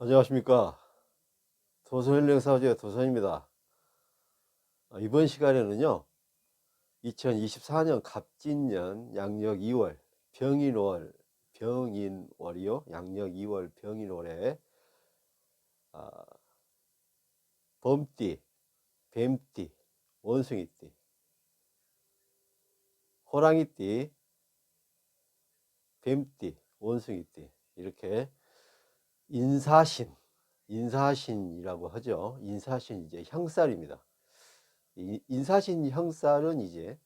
안녕하십니까. 도서헬령사주의 도선입니다. 이번 시간에는요, 2024년 갑진년 양력 2월 병인월이요. 양력 2월 병인월에 범띠, 뱀띠, 원숭이띠, 호랑이띠, 뱀띠, 원숭이띠, 이렇게 인사신이라고 하죠. 인사신 이제 형살입니다. 이 인사신 형살은 이제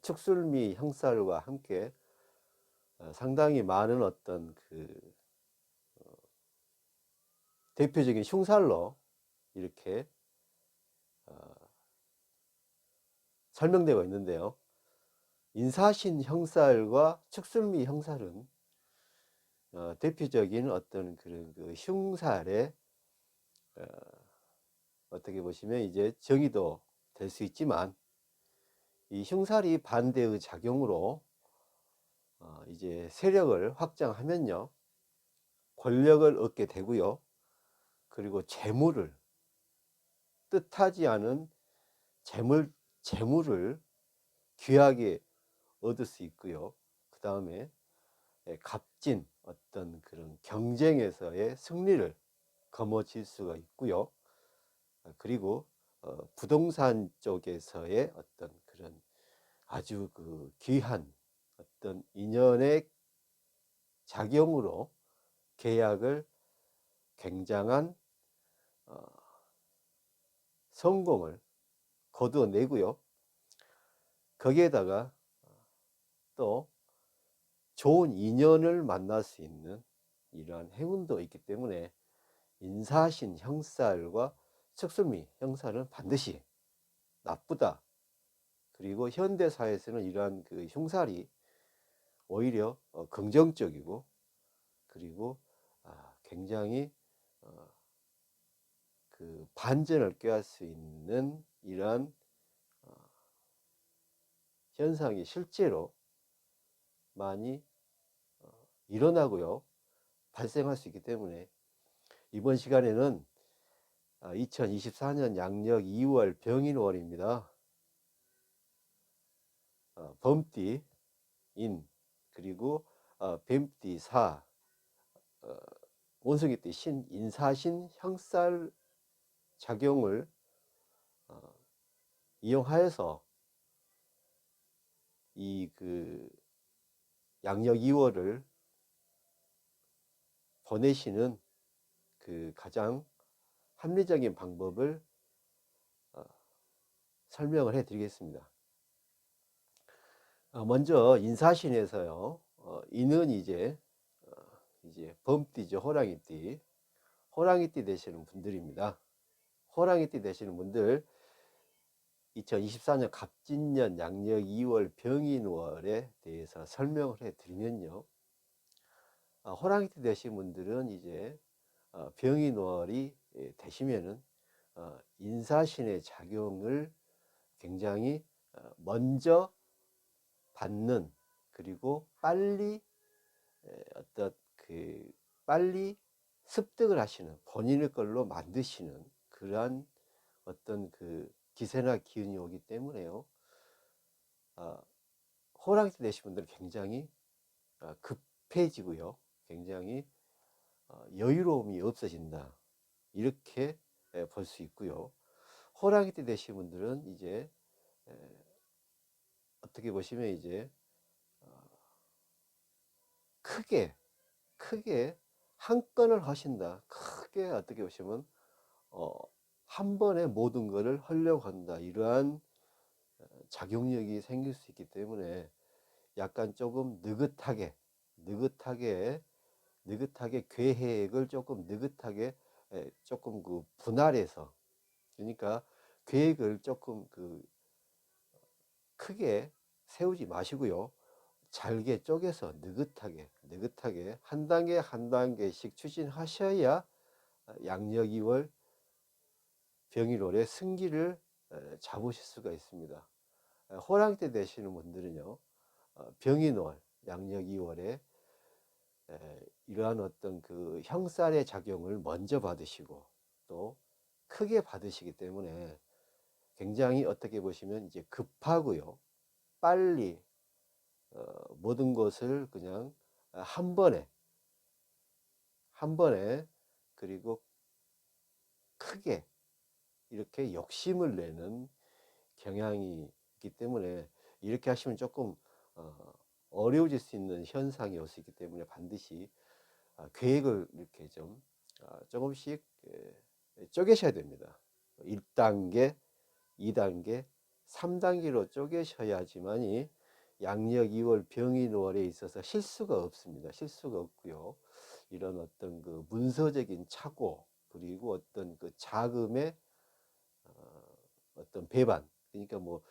축술미 형살과 함께 상당히 많은 어떤 그 대표적인 흉살로 이렇게 설명되어 있는데요. 인사신 형살과 축술미 형살은 대표적인 어떤 그런 그 흉살의 어떻게 보시면 이제 정의도 될 수 있지만, 이 흉살이 반대의 작용으로 이제 세력을 확장하면요, 권력을 얻게 되고요, 그리고 재물을, 뜻하지 않은 재물을 귀하게 얻을 수 있고요. 그 다음에 값진 어떤 그런 경쟁에서의 승리를 거머쥘 수가 있고요. 그리고 부동산 쪽에서의 어떤 그런 아주 그 귀한 어떤 인연의 작용으로 계약을 굉장한 성공을 거두어내고요. 거기에다가 또 좋은 인연을 만날 수 있는 이러한 행운도 있기 때문에 인사신 형살과 척술미 형살은 반드시 나쁘다. 그리고 현대사회에서는 이러한 그 흉살이 오히려 긍정적이고, 그리고 굉장히 그 반전을 꾀할 수 있는 이러한 현상이 실제로 많이 일어나고요, 발생할 수 있기 때문에 이번 시간에는 2024년 양력 2월 병인월입니다. 범띠 인, 그리고 뱀띠 사, 원숭이띠 신, 인사신 형살 작용을 이용하여서 이 그 양력 2월을 보내시는 그 가장 합리적인 방법을 설명을 해 드리겠습니다. 먼저 인사신에서요, 인은 이제 범띠죠. 호랑이띠 되시는 분들입니다. 호랑이띠 되시는 분들 2024년 갑진년 양력 2월 병인월에 대해서 설명을 해 드리면요, 호랑이띠 되신 분들은 이제 병인월이 되시면은 인사신의 작용을 굉장히 먼저 받는, 그리고 빨리 어떤 그 빨리 습득을 하시는, 본인의 걸로 만드시는 그러한 어떤 그 기세나 기운이 오기 때문에요, 호랑이띠 되신 분들은 굉장히 급해지고요, 굉장히 여유로움이 없어진다, 이렇게 볼 수 있고요. 호랑이띠 되신 분들은 이제 어떻게 보시면 이제 크게 한 건을 하신다, 크게 어떻게 보시면 한 번에 모든 것을 하려고 한다, 이러한 작용력이 생길 수 있기 때문에 약간 조금 느긋하게 계획을 조금 느긋하게 조금 그 분할해서, 그러니까 계획을 조금 그 크게 세우지 마시고요, 잘게 쪼개서 느긋하게 한 단계 한 단계씩 추진하셔야 양력 2월 병일월의 승기를 잡으실 수가 있습니다. 호랑이띠 되시는 분들은요, 병인월 양력 2월에 이러한 어떤 그 형살의 작용을 먼저 받으시고 또 크게 받으시기 때문에 굉장히 어떻게 보시면 이제 급하고요. 빨리 모든 것을 그냥 한 번에 그리고 크게 이렇게 욕심을 내는 경향이 있기 때문에 이렇게 하시면 조금 어려워질 수 있는 현상이 올 수 있기 때문에 반드시 계획을 이렇게 좀 조금씩 쪼개셔야 됩니다. 1단계, 2단계, 3단계로 쪼개셔야지만이 양력 2월 병인월에 있어서 실수가 없습니다. 실수가 없고요. 이런 어떤 그 문서적인 착오 그리고 어떤 그 자금의 어떤 배반 그러니까 뭐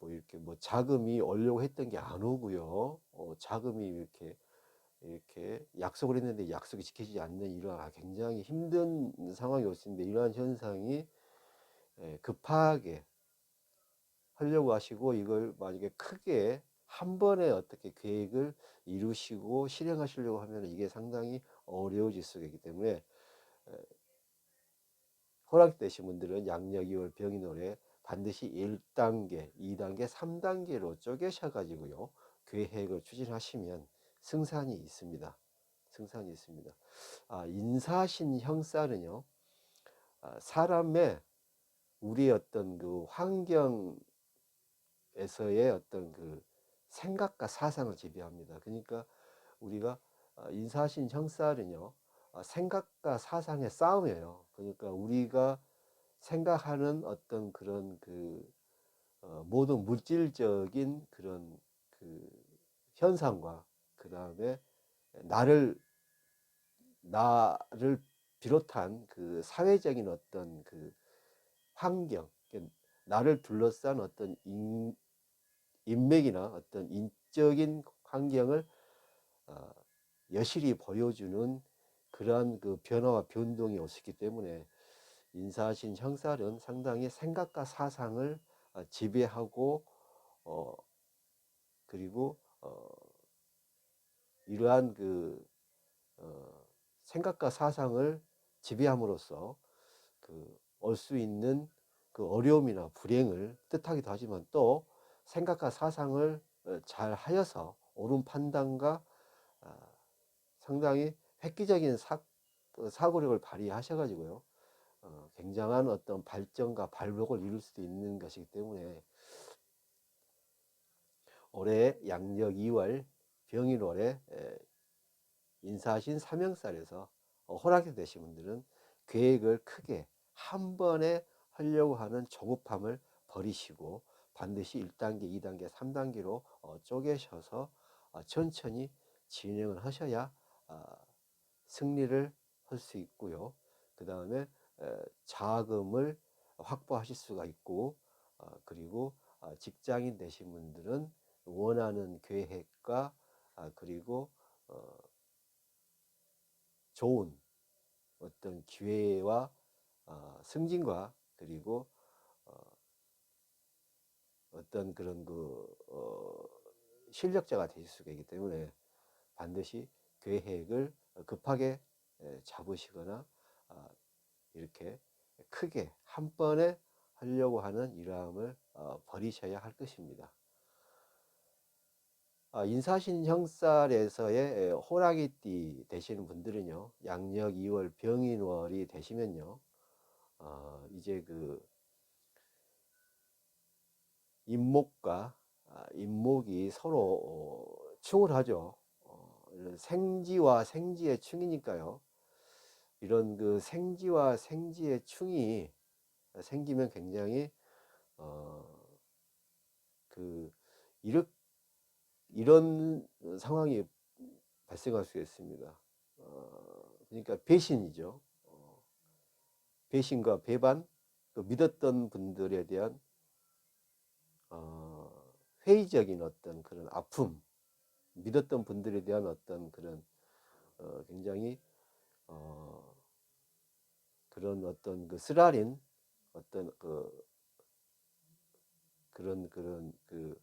이렇게 뭐 자금이 오려고 했던 게 안 오고요. 자금이 이렇게 약속을 했는데 약속이 지켜지지 않는 이러한 굉장히 힘든 상황이 올 수 있는데 이러한 현상이 급하게 하려고 하시고 이걸 만약에 크게 한 번에 어떻게 계획을 이루시고 실행하시려고 하면 이게 상당히 어려워질 수가 있기 때문에 허락되신 분들은 양력 2월 병인월에 반드시 1단계, 2단계, 3단계로 쪼개셔 가지고요. 계획을 추진하시면 승산이 있습니다. 승산이 있습니다. 인사신 형살은요. 사람의 우리 어떤 그 환경에서의 어떤 그 생각과 사상을 지배합니다. 그러니까 우리가 인사신 형살은요. 생각과 사상의 싸움이에요. 그러니까 우리가 생각하는 어떤 그런 그 모든 물질적인 그런 그 현상과 그 다음에 나를 나를 비롯한 그 사회적인 어떤 그 환경, 나를 둘러싼 어떤 인맥이나 어떤 인적인 환경을 어, 여실히 보여주는 그러한 그 변화와 변동이 없었기 때문에 인사신 형살은 상당히 생각과 사상을 지배하고 그리고 이러한 그 생각과 사상을 지배함으로써 그 올 수 있는 그 어려움이나 불행을 뜻하기도 하지만 또 생각과 사상을 잘 하여서 옳은 판단과 상당히 획기적인 사고력을 발휘하셔 가지고요 굉장한 어떤 발전과 발복을 이룰 수도 있는 것이기 때문에 올해 양력 2월 병인월에 인사하신 삼형살에서 허락이 되신 분들은 계획을 크게 한 번에 하려고 하는 조급함을 버리시고 반드시 1단계, 2단계, 3단계로 쪼개셔서 천천히 진행을 하셔야 승리를 할 수 있고요. 그 다음에 자금을 확보하실 수가 있고 그리고 직장인 되신 분들은 원하는 계획과 그리고 좋은 어떤 기회와 승진과 그리고 어떤 그런 실력자가 되실 수가 있기 때문에 반드시 계획을 급하게 잡으시거나 이렇게 크게 한 번에 하려고 하는 일함을 버리셔야 할 것입니다. 인사신 형살에서의 호랑이띠 되시는 분들은요, 양력 2월 병인월이 되시면요, 이제 그 인목과 인목이 서로 충을 하죠. 생지와 생지의 충이니까요. 이런 그 생지와 생지의 충이 생기면 굉장히 어, 그 이런 상황이 발생할 수 있습니다. 그러니까 배신이죠. 배신과 배반, 또 믿었던 분들에 대한 회의적인 어떤 그런 아픔, 믿었던 분들에 대한 어떤 그런 굉장히 그런 어떤 그 쓰라린 어떤 그런 그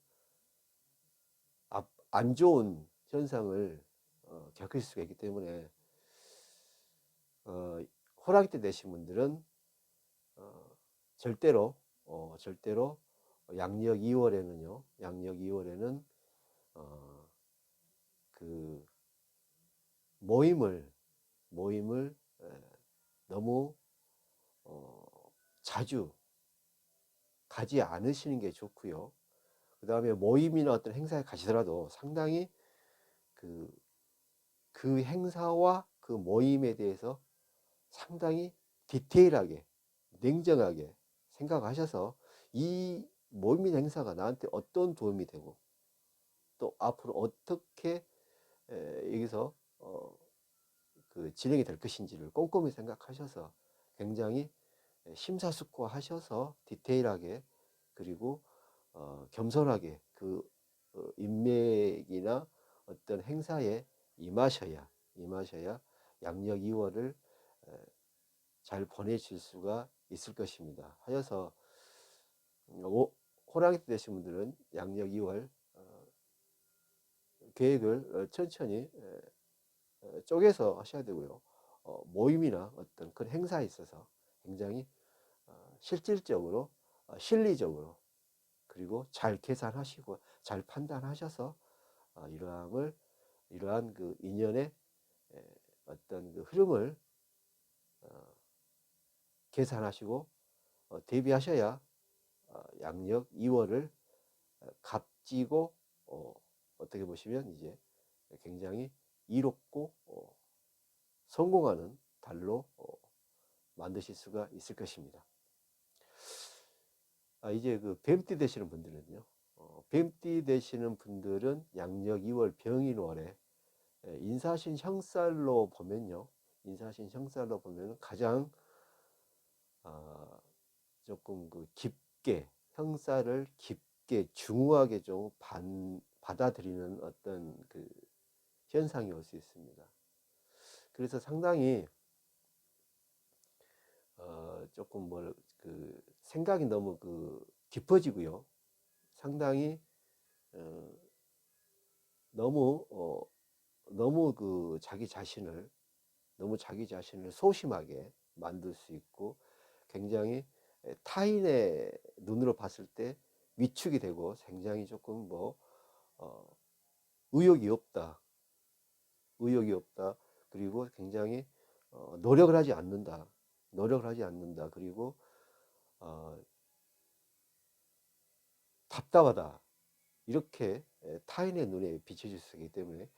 안 좋은 현상을 겪으실 수가 있기 때문에 호랑이띠 되신 분들은 절대로 절대로 양력 2월에는요. 양력 2월에는 그 모임을 너무 자주 가지 않으시는 게 좋고요. 그 다음에 모임이나 어떤 행사에 가시더라도 상당히 그 행사와 그 모임에 대해서 상당히 디테일하게 냉정하게 생각하셔서 이 모임이나 행사가 나한테 어떤 도움이 되고 또 앞으로 어떻게 여기서 그 진행이 될 것인지를 꼼꼼히 생각하셔서 굉장히 심사숙고하셔서 디테일하게 그리고 겸손하게 그 인맥이나 어떤 행사에 임하셔야 양력 2월을 잘 보내실 수가 있을 것입니다. 하여서 호랑이 되신 분들은 양력 2월 계획을 천천히 쪼개서 하셔야 되고요. 모임이나 어떤 큰 행사에 있어서 굉장히 실질적으로 실리적으로 그리고 잘 계산하시고 잘 판단하셔서 이러한 그 인연의 어떤 그 흐름을 계산하시고 대비하셔야 양력 2월을 값지고 어떻게 보시면 이제 굉장히 이롭고 성공하는 달로 만드실 수가 있을 것입니다. 이제 그 뱀띠 되시는 분들은요. 뱀띠 되시는 분들은 양력 2월 병인월에 인사신 형살로 보면요. 인사신 형살로 보면 가장 조금 그 깊게 형살을 깊게 중후하게 좀 받아들이는 어떤 그 현상이 올 수 있습니다. 그래서 상당히 조금 그 생각이 너무 그 깊어지고요. 상당히 너무 그 자기 자신을 소심하게 만들 수 있고 굉장히 타인의 눈으로 봤을 때 위축이 되고 굉장히 조금 의욕이 없다. 그리고 굉장히 노력을 하지 않는다. 그리고 답답하다. 이렇게 타인의 눈에 비춰질 수 있기 때문에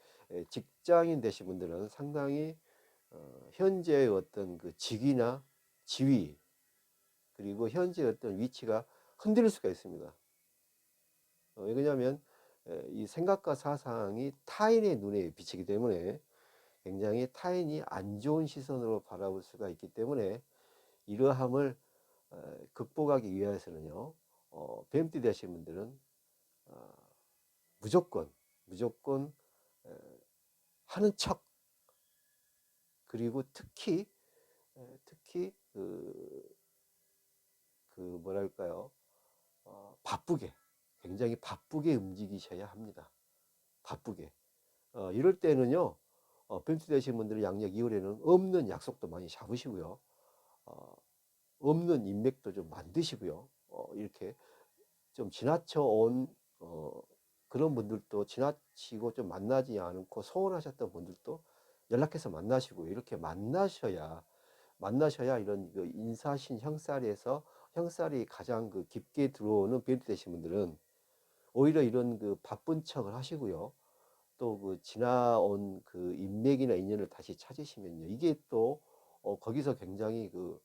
직장인 되신 분들은 상당히 현재의 어떤 그 직위나 지위 그리고 현재의 어떤 위치가 흔들릴 수가 있습니다. 왜냐하면 이 생각과 사상이 타인의 눈에 비치기 때문에 굉장히 타인이 안 좋은 시선으로 바라볼 수가 있기 때문에 이러함을 극복하기 위해서는요. 뱀띠 되신 분들은 무조건 하는 척 그리고 특히 그 뭐랄까요 바쁘게 굉장히 바쁘게 움직이셔야 합니다. 바쁘게 이럴 때는요 뱀띠 되신 분들은 양력 2월에는 없는 약속도 많이 잡으시고요 없는 인맥도 좀 만드시고요 이렇게 좀 지나쳐 온 그런 분들도 지나치고 좀 만나지 않고 소원하셨던 분들도 연락해서 만나시고 이렇게 만나셔야 이런 그 인사신 형살이 가장 그 깊게 들어오는 뱀띠 되신 분들은 오히려 이런 그 바쁜 척을 하시고요. 또 그 지나온 그 인맥이나 인연을 다시 찾으시면요. 이게 또 거기서 굉장히 그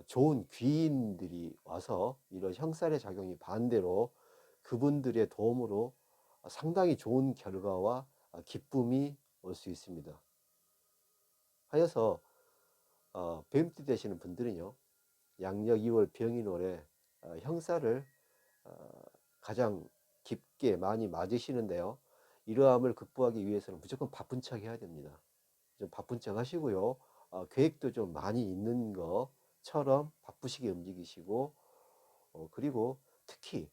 좋은 귀인들이 와서 이런 형살의 작용이 반대로 그분들의 도움으로 상당히 좋은 결과와 기쁨이 올 수 있습니다. 하여서 뱀띠 되시는 분들은요. 양력 2월 병인월에 형살을 가장 깊게 많이 맞으시는데요. 이러함을 극복하기 위해서는 무조건 바쁜 척 해야 됩니다. 좀 바쁜 척 하시고요. 계획도 좀 많이 있는 것처럼 바쁘시게 움직이시고 그리고 특히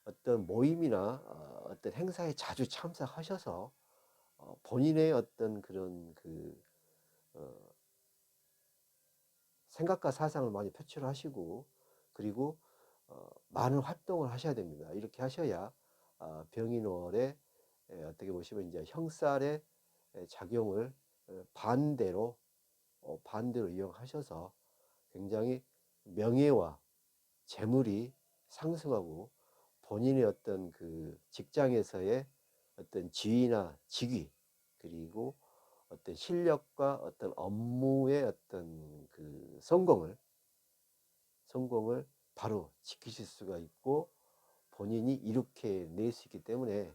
어떤 모임이나 어떤 행사에 자주 참석하셔서 본인의 어떤 그런 어, 생각과 사상을 많이 표출하시고, 그리고 많은 활동을 하셔야 됩니다. 이렇게 하셔야 병인월에 어떻게 보시면 이제 형살의 작용을 반대로 반대로 이용하셔서 굉장히 명예와 재물이 상승하고, 본인의 어떤 그 직장에서의 어떤 지위나 직위, 그리고 어떤 실력과 어떤 업무의 어떤 그 성공을 바로 지키실 수가 있고, 본인이 이렇게 낼 수 있기 때문에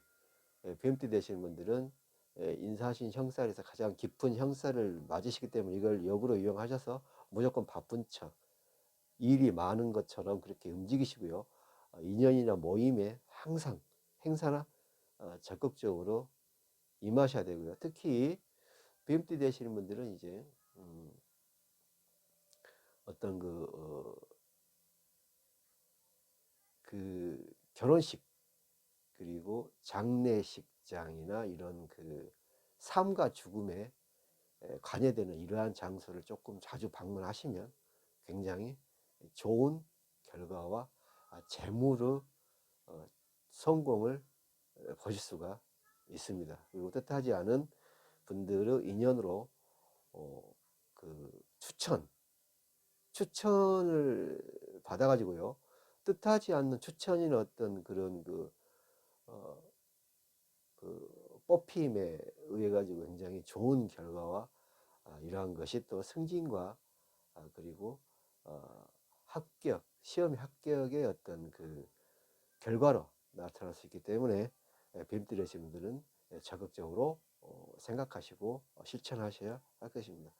BMT 되시는 분들은 인사하신 형살에서 가장 깊은 형살을 맞으시기 때문에 이걸 역으로 이용하셔서 무조건 바쁜 척, 일이 많은 것처럼 그렇게 움직이시고요. 인연이나 모임에 항상 행사나 적극적으로 임하셔야 되고요. 특히 BMT 되시는 분들은 이제 어떤 그 결혼식, 그리고 장례식장이나 이런 그 삶과 죽음에 관여되는 이러한 장소를 조금 자주 방문하시면 굉장히 좋은 결과와 재물의 성공을 보실 수가 있습니다. 그리고 뜻하지 않은 분들의 인연으로 그 추천을 받아가지고요. 뜻하지 않는 추천이나 어떤 그런 어, 뽑힘에 의해 가지고 굉장히 좋은 결과와 이러한 것이 또 승진과 그리고 시험 합격의 어떤 그 결과로 나타날 수 있기 때문에 뱀띠 되신 분들은 적극적으로 생각하시고 실천하셔야 할 것입니다.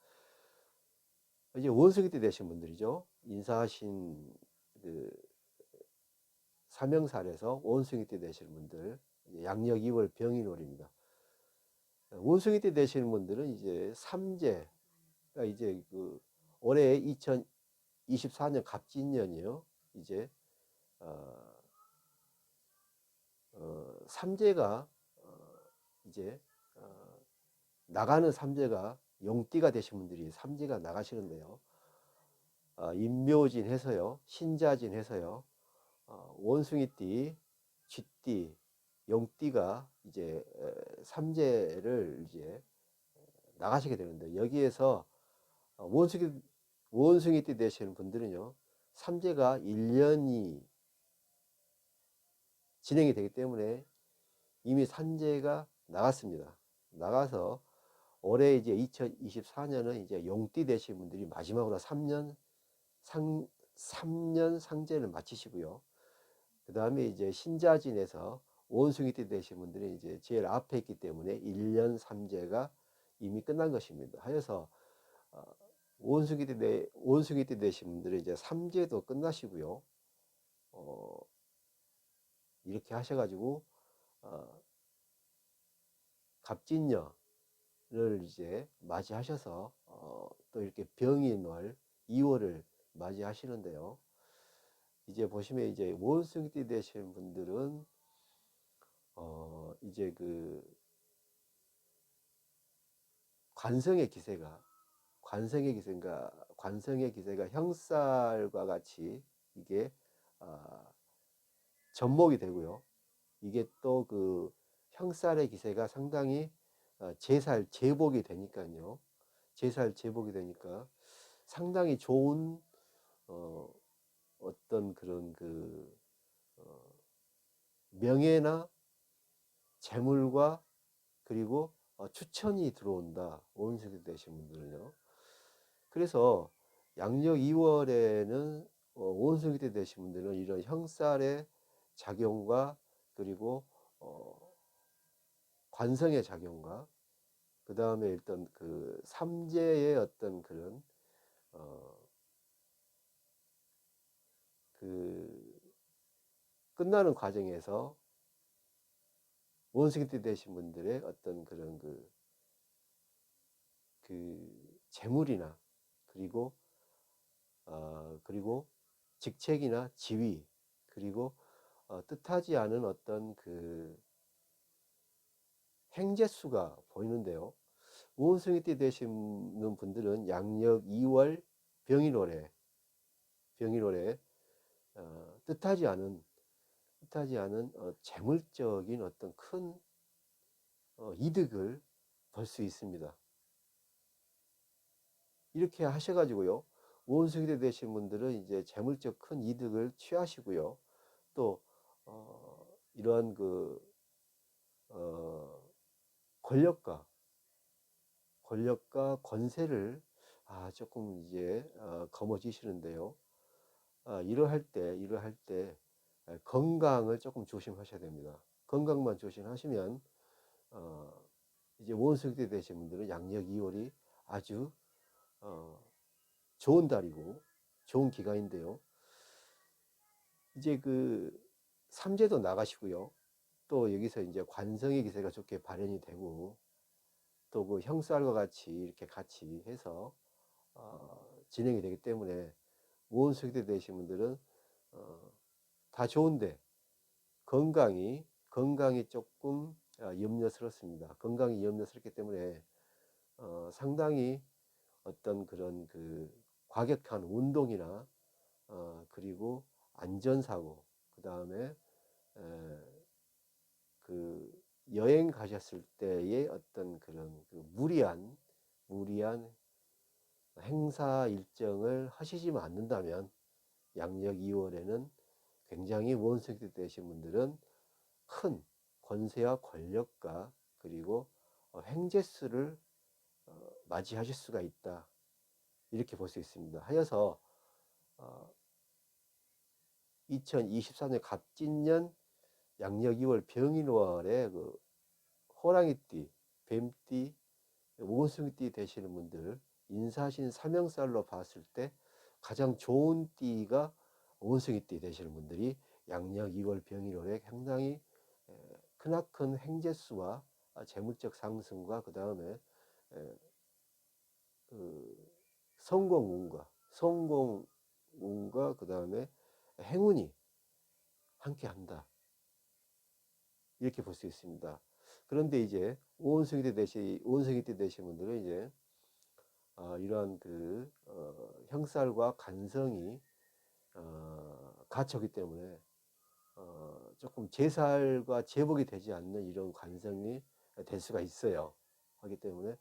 이제 원숭이 때 되신 분들이죠. 인사하신 그 사명살에서 원숭이 때 되시는 분들, 양력 2월 병인월입니다. 원숭이 때 되시는 분들은 이제 삼재가 이제 그 올해 2024년 갑진년이요. 이제 삼재가 이제 나가는 삼재가 용띠가 되신 분들이 삼재가 나가시는데요. 인묘진 해서요, 신자진 해서요, 원숭이띠, 쥐띠, 용띠가 이제 삼재를 이제 나가시게 되는데, 여기에서 원숭이띠 되시는 분들은요, 삼재가 1년이 진행이 되기 때문에 이미 삼재가 나갔습니다. 나가서 올해 이제 2024년은 이제 용띠 되신 분들이 마지막으로 3년 상제를 마치시고요. 그 다음에 이제 신자진에서 원숭이띠 되신 분들이 이제 제일 앞에 있기 때문에 1년 삼재가 이미 끝난 것입니다. 하여서 원숭이띠 되신 분들은 이제 삼재도 끝나시고요. 이렇게 하셔가지고 갑진년을 이제 맞이하셔서 또 이렇게 병인월 2월을 맞이하시는데요. 이제 보시면 이제 원숭이띠 되시는 분들은 이제 그 관성의 기세가 형살과 같이 이게 접목이 되고요. 이게 또 그 형살의 기세가 상당히 제살 제복이 되니까요. 제살 제복이 되니까 상당히 좋은 어떤 그런 명예나 재물과 그리고 추천이 들어온다. 원숭이 되신 분들은요. 그래서 양력 2월에는 원숭이 때 되신 분들은 이런 형살의 작용과 그리고 관성의 작용과 그 다음에 일단 그 삼재의 어떤 그런 그 끝나는 과정에서 원숭이 때 되신 분들의 어떤 그런 그 재물이나 그리고 그리고 직책이나 지위, 그리고 뜻하지 않은 어떤 그 행재수가 보이는데요. 우원숭이띠 되시는 분들은 양력 2월 병일월에 뜻하지 않은 재물적인 어떤 큰 이득을 벌 수 있습니다. 이렇게 하셔가지고요, 우원숭이띠 되신 분들은 이제 재물적 큰 이득을 취하시고요. 또 이러한 그 권력과 권세를 조금 이제 거머쥐시는데요. 이러할 때 건강을 조금 조심하셔야 됩니다. 건강만 조심하시면 이제 원숭이 되신 분들은 양력 2월이 아주 좋은 달이고 좋은 기간인데요. 이제 그 삼재도 나가시고요. 또 여기서 이제 관성의 기세가 좋게 발현이 되고, 또 그 형살과 같이 이렇게 같이 해서 진행이 되기 때문에 우원수기대 되신 분들은 다 좋은데 건강이 조금 염려스럽습니다. 건강이 염려스럽기 때문에 상당히 어떤 그런 그 과격한 운동이나 그리고 안전사고, 그 다음에 그 여행 가셨을 때의 어떤 그런 그 무리한 행사 일정을 하시지 않는다면 양력 2월에는 굉장히 원숭이 되신 분들은 큰 권세와 권력과 그리고 행재수를 맞이하실 수가 있다, 이렇게 볼 수 있습니다. 하여서 2024년 갑진년 양력 2월 병인월에 그 호랑이띠, 뱀띠, 원숭이띠 되시는 분들, 인사신 삼형살로 봤을 때 가장 좋은 띠가 원숭이띠 되시는 분들이 양력 2월 병일월에 상당히 크나큰 행재수와 재물적 상승과 그 다음에 그 성공운과 그 다음에 행운이 함께한다, 이렇게 볼 수 있습니다. 그런데 이제 오온숭이때 되신 분들은 이제 이러한 그 형살과 간성이 갇혔기 때문에 조금 제살과 제복이 되지 않는 이런 관성이 될 수가 있어요. 하기 때문에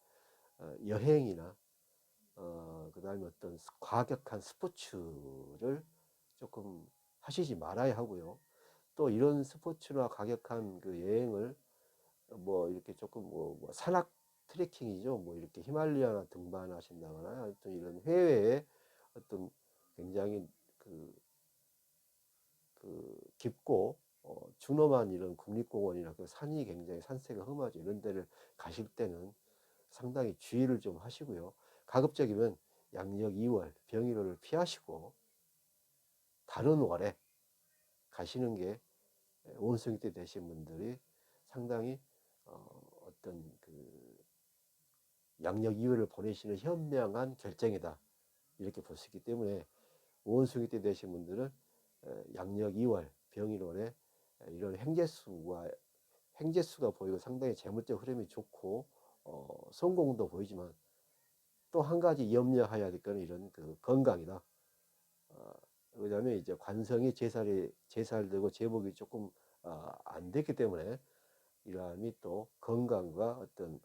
여행이나 그 다음에 어떤 과격한 스포츠를 조금 하시지 말아야 하고요. 또 이런 스포츠나 과격한 그 여행을 뭐 이렇게 조금 뭐 산악 트레킹이죠. 뭐 이렇게 히말라야나 등반하신다거나 어떤 이런 해외에 어떤 굉장히 그 깊고 준엄한 이런 국립공원이나 그 산이 굉장히 산세가 험하죠. 이런 데를 가실 때는 상당히 주의를 좀 하시고요. 가급적이면 양력 2월 병일월을 피하시고 다른 월에 가시는 게 원숭이 때 되신 분들이 상당히 어떤 그 양력 2월을 보내시는 현명한 결정이다, 이렇게 볼 수 있기 때문에 원숭이 때 되신 분들은 양력 2월 병일월에 이런 행재수가 보이고 상당히 재물적 흐름이 좋고 성공도 보이지만 또 한 가지 염려해야 될 거는 이런 그 건강이다. 왜냐하면 이제 관성이 제살되고 제복이 조금 안 됐기 때문에 이러함이 또 건강과 어떤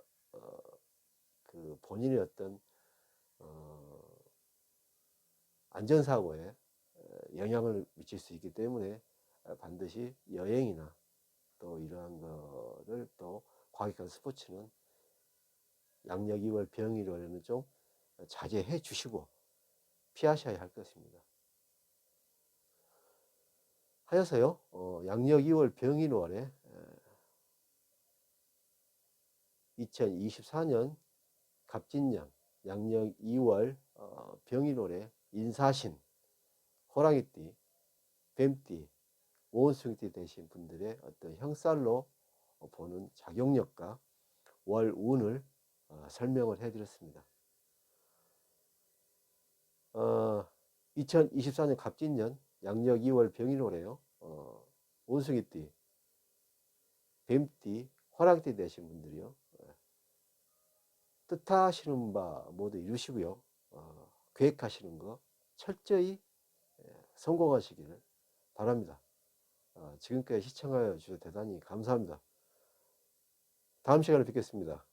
그 본인의 어떤 안전사고에 영향을 미칠 수 있기 때문에 반드시 여행이나 또 이러한 거를 또 과격한 스포츠는 양력 2월 병일월에는 좀 자제해 주시고 피하셔야 할 것입니다. 하여서요, 양력 2월 병일월에 2024년 갑진년 양력 2월 병일월에 인사신, 호랑이띠, 뱀띠, 오온숭이띠 되신 분들의 어떤 형살로 보는 작용력과 월운을 설명을 해드렸습니다. 2024년 갑진년 양력 2월 병일월에요. 원숭이띠, 뱀띠, 화랑띠 되신 분들이요. 뜻하시는 바 모두 이루시고요. 계획하시는 거 철저히 성공하시기를 바랍니다. 지금까지 시청하여 주셔서 대단히 감사합니다. 다음 시간에 뵙겠습니다.